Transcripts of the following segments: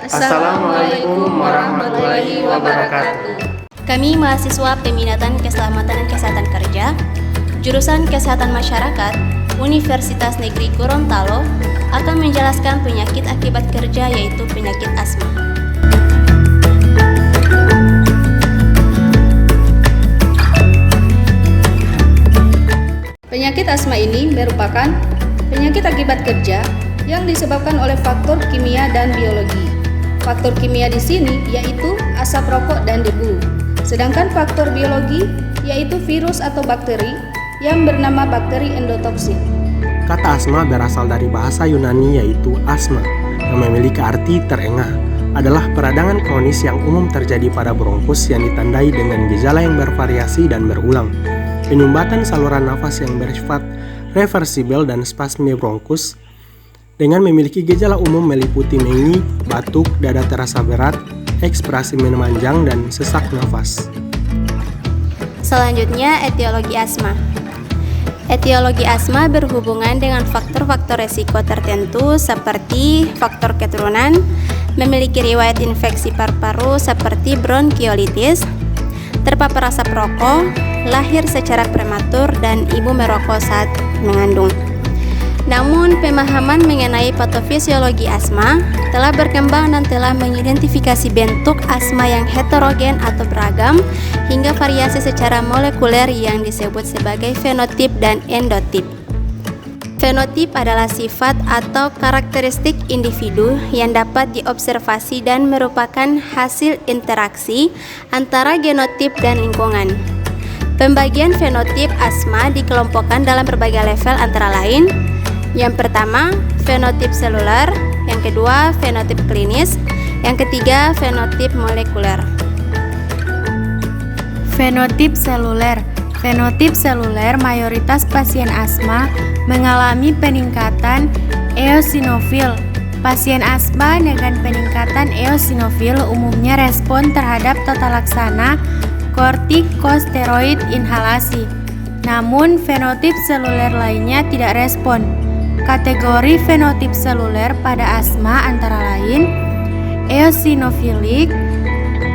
Assalamualaikum warahmatullahi wabarakatuh. Kami mahasiswa Peminatan Keselamatan dan Kesehatan Kerja, jurusan Kesehatan Masyarakat, Universitas Negeri Gorontalo akan menjelaskan penyakit akibat kerja yaitu penyakit asma. Penyakit asma ini merupakan penyakit akibat kerja yang disebabkan oleh faktor kimia dan biologi. Faktor kimia di sini yaitu asap rokok dan debu. Sedangkan faktor biologi yaitu virus atau bakteri yang bernama bakteri endotoksin. Kata asma berasal dari bahasa Yunani yaitu asma, yang memiliki arti terengah. Adalah peradangan kronis yang umum terjadi pada bronkus yang ditandai dengan gejala yang bervariasi dan berulang. Penyumbatan saluran nafas yang bersifat reversibel dan spasme bronkus dengan memiliki gejala umum meliputi nyeri, batuk, dada terasa berat, ekspirasi memanjang, dan sesak nafas. Selanjutnya, etiologi asma. Etiologi asma berhubungan dengan faktor-faktor resiko tertentu seperti faktor keturunan, memiliki riwayat infeksi paru-paru seperti bronkiolitis, terpapar asap rokok, lahir secara prematur, dan ibu merokok saat mengandung. Namun, pemahaman mengenai patofisiologi asma telah berkembang dan telah mengidentifikasi bentuk asma yang heterogen atau beragam hingga variasi secara molekuler yang disebut sebagai fenotip dan endotip. Fenotip adalah sifat atau karakteristik individu yang dapat diobservasi dan merupakan hasil interaksi antara genotip dan lingkungan. Pembagian fenotip asma dikelompokkan dalam berbagai level antara lain: yang pertama, fenotip seluler, yang kedua, fenotip klinis, yang ketiga, fenotip molekuler. Fenotip seluler. Fenotip seluler mayoritas pasien asma mengalami peningkatan eosinofil. Pasien asma dengan peningkatan eosinofil umumnya respon terhadap tata laksana kortikosteroid inhalasi. Namun, fenotip seluler lainnya tidak respon. Kategori fenotip seluler pada asma antara lain eosinofilik,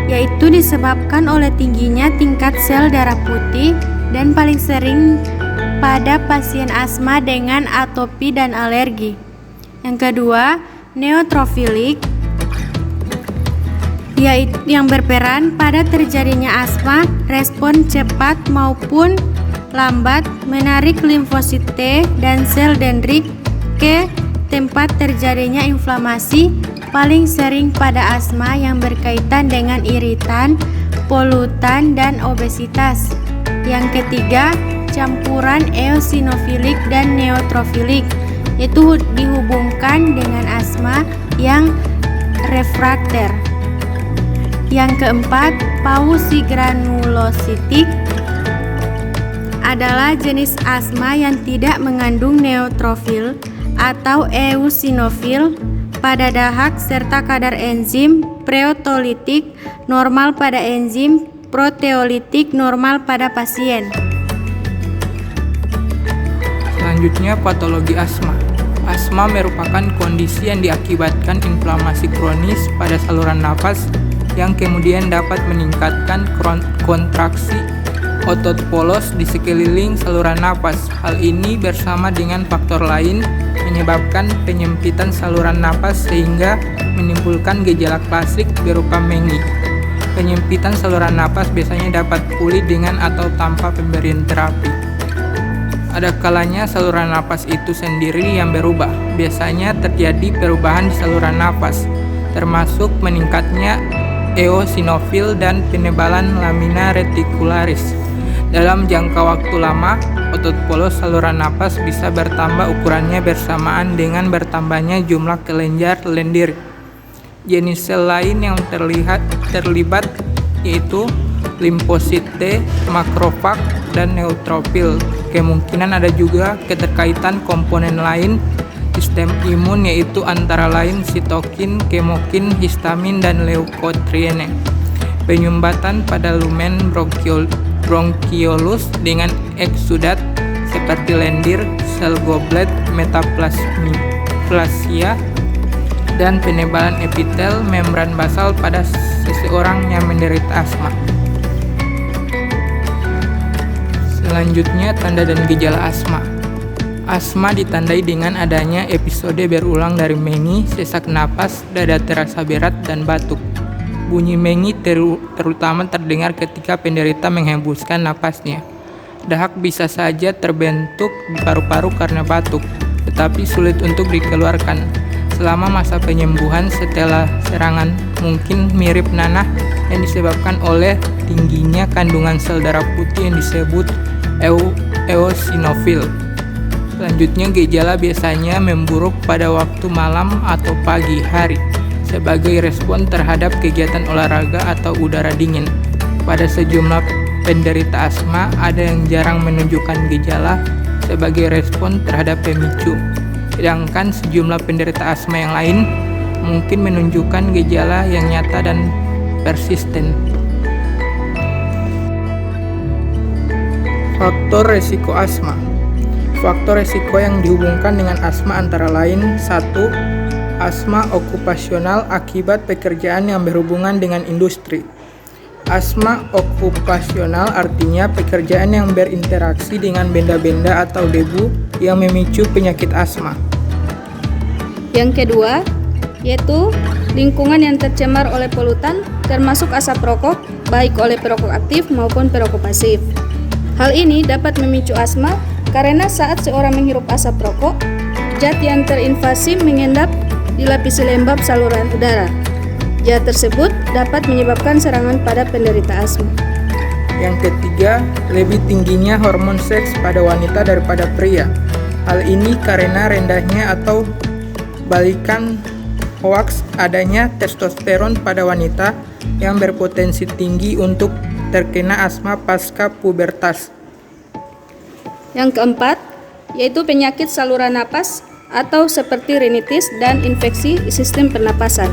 yaitu disebabkan oleh tingginya tingkat sel darah putih dan paling sering pada pasien asma dengan atopi dan alergi. Yang kedua, neutrofilik, yaitu yang berperan pada terjadinya asma, respon cepat maupun lambat menarik limfosit T dan sel dendrit ke tempat terjadinya inflamasi, paling sering pada asma yang berkaitan dengan iritan, polutan, dan obesitas. Yang ketiga, campuran eosinofilik dan neutrofilik, yaitu dihubungkan dengan asma yang refrakter. Yang keempat, pausigranulositik adalah jenis asma yang tidak mengandung neutrofil atau eosinofil pada dahak serta kadar enzim proteolitik normal pada enzim proteolitik normal pada pasien. Selanjutnya, patologi asma. Asma merupakan kondisi yang diakibatkan inflamasi kronis pada saluran nafas yang kemudian dapat meningkatkan kontraksi otot polos di sekeliling saluran napas. Hal ini bersama dengan faktor lain menyebabkan penyempitan saluran napas sehingga menimbulkan gejala klasik berupa mengi. Penyempitan saluran napas biasanya dapat pulih dengan atau tanpa pemberian terapi. Ada kalanya saluran napas itu sendiri yang berubah. Biasanya terjadi perubahan di saluran napas, termasuk meningkatnya eosinofil dan penebalan lamina reticularis. Dalam jangka waktu lama, otot polos saluran napas bisa bertambah ukurannya bersamaan dengan bertambahnya jumlah kelenjar lendir. Jenis sel lain yang terlibat yaitu limfosit T, makrofag, dan neutrofil. Kemungkinan ada juga keterkaitan komponen lain sistem imun yaitu antara lain sitokin, kemokin, histamin, dan leukotriene. Penyumbatan pada lumen bronkiolus dengan eksudat seperti lendir, sel goblet, metaplasmasia, dan penebalan epitel membran basal pada seseorang yang menderita asma. Selanjutnya, tanda dan gejala asma. Asma ditandai dengan adanya episode berulang dari mengi, sesak napas, dada terasa berat, dan batuk. Bunyi mengi terutama terdengar ketika penderita menghembuskan napasnya. Dahak bisa saja terbentuk di paru-paru karena batuk, tetapi sulit untuk dikeluarkan. Selama masa penyembuhan setelah serangan mungkin mirip nanah yang disebabkan oleh tingginya kandungan sel darah putih yang disebut eosinofil. Selanjutnya, gejala biasanya memburuk pada waktu malam atau pagi hari sebagai respon terhadap kegiatan olahraga atau udara dingin. Pada sejumlah penderita asma ada yang jarang menunjukkan gejala sebagai respon terhadap pemicu. Sedangkan sejumlah penderita asma yang lain mungkin menunjukkan gejala yang nyata dan persisten. Faktor resiko asma. Faktor resiko yang dihubungkan dengan asma antara lain: 1. Asma okupasional akibat pekerjaan yang berhubungan dengan industri. Asma okupasional artinya pekerjaan yang berinteraksi dengan benda-benda atau debu yang memicu penyakit asma. Yang kedua, yaitu lingkungan yang tercemar oleh polutan termasuk asap rokok, baik oleh perokok aktif maupun perokok pasif. Hal ini dapat memicu asma karena saat seorang menghirup asap rokok, zat yang terinvasi mengendap di lapisi lembab saluran udara. Zat tersebut dapat menyebabkan serangan pada penderita asma. Yang ketiga, lebih tingginya hormon seks pada wanita daripada pria. Hal ini karena rendahnya atau balikan hoaks adanya testosteron pada wanita yang berpotensi tinggi untuk terkena asma pasca pubertas. Yang keempat, yaitu penyakit saluran napas atau seperti rinitis dan infeksi sistem pernapasan.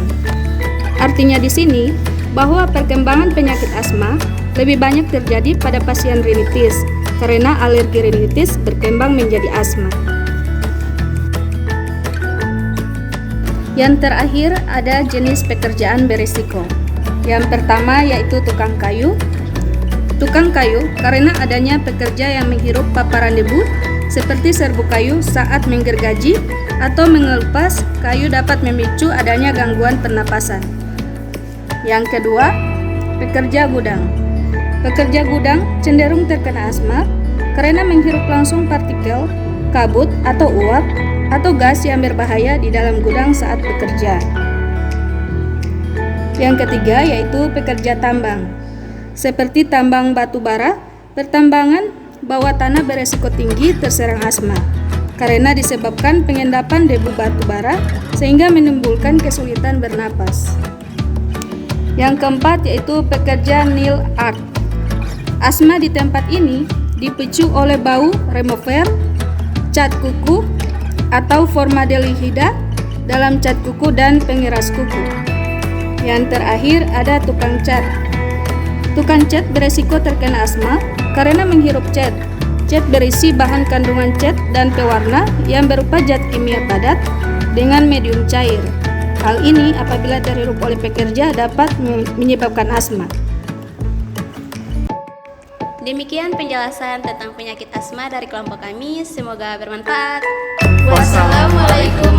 Artinya di sini bahwa perkembangan penyakit asma lebih banyak terjadi pada pasien rinitis karena alergi rinitis berkembang menjadi asma. Yang terakhir ada jenis pekerjaan berisiko. Yang pertama yaitu tukang kayu. Tukang kayu karena adanya pekerja yang menghirup paparan debu seperti serbuk kayu saat menggergaji atau mengelupas kayu dapat memicu adanya gangguan pernapasan. Yang kedua, pekerja gudang. Pekerja gudang cenderung terkena asma karena menghirup langsung partikel, kabut atau uap atau gas yang berbahaya di dalam gudang saat bekerja. Yang ketiga yaitu pekerja tambang. Seperti tambang batu bara, pertambangan bawah tanah beresiko tinggi terserang asma karena disebabkan pengendapan debu batu bara sehingga menimbulkan kesulitan bernapas. Yang keempat yaitu pekerja nail art. Asma di tempat ini dipicu oleh bau remover, cat kuku atau formaldehida dalam cat kuku dan pengeras kuku. Yang terakhir ada tukang cat. Tukang cat beresiko terkena asma karena menghirup cat. Cat berisi bahan kandungan cat dan pewarna yang berupa zat kimia padat dengan medium cair. Hal ini apabila terhirup oleh pekerja dapat menyebabkan asma. Demikian penjelasan tentang penyakit asma dari kelompok kami. Semoga bermanfaat. Wassalamualaikum